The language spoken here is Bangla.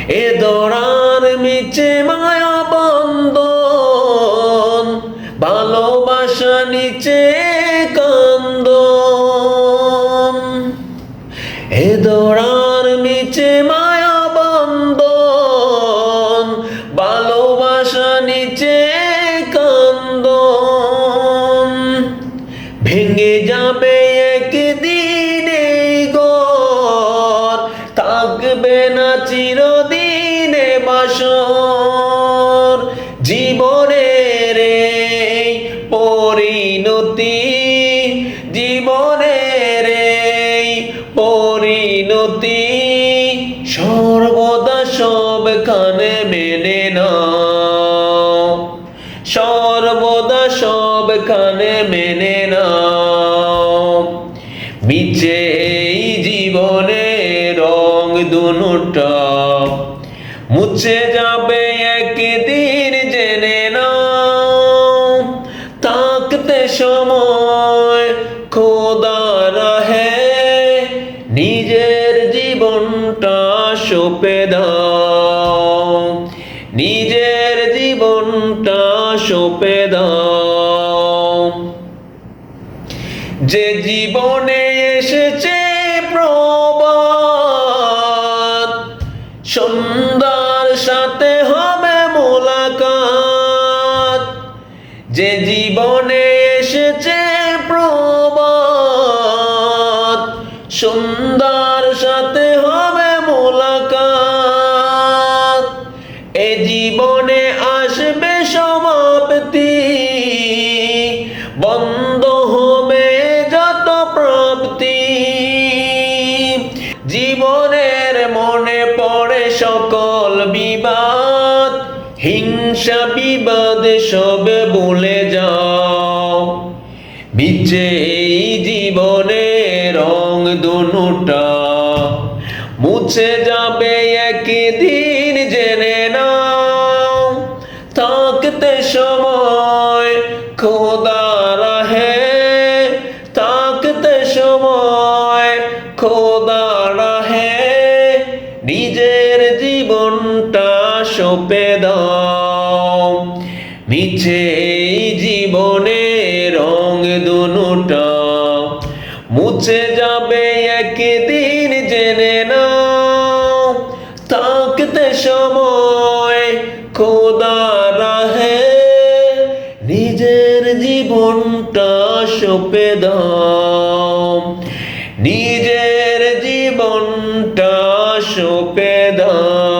এ দরার মিছে মায়া বন্ধন, ভালোবাসা নিচে কান্দন। এ দরার মিছে মায়া বন্ধন, ভালোবাসা নিচে কান্দন। ভেঙে যাবে একদিন এই ঘর, থাকবে না চিরদিনে বাসর। জীবনের এই পরিণতি, জীবনের এই পরিণতি, সর্বদা সবখানে মেনে নাও, সর্বদা সবখানে মেনে নাও। মিছে এই জীবনে রং দুটা, মুছে যাবে একদিন জেনে নাও। থাকতে সময় খোদা রাহে, নিজের জীবনটা সঁপে দাও, নিজের জীবনটা সঁপে দাও। যে জীবনে এসেছে প্রবাদ, সন্ধ্যার সাথে হবে মোলাকাত। যে জীবনে এসেছে প্রবাদ, সন্ধ্যার সাথে হবে মোলাকাত। এ জীবনে আসবে সমাপ্তি, বন্ধ হবে যত প্রাপ্তি। জীবনের মনে পড়ে সকল বিবাদ, হিংসা বিবাদ সব ভুলে যাও। মিছে এই জীবনে রং দুটা, মুছে যাবে একদিন জেনে নাও। থাকতে সময় খোদা রাহে, থাকতে সময় খোদা রাহে, নিজের জীবনটা সঁপে দাও। মিছে এই জীবনে রং দুটা, মুছে যাবে একদিন জেনে নাও। থাকতে সময় খোদা রাহে, নিজের জীবনটা সঁপে দাও, নিজের জীবনটা সঁপে দাও।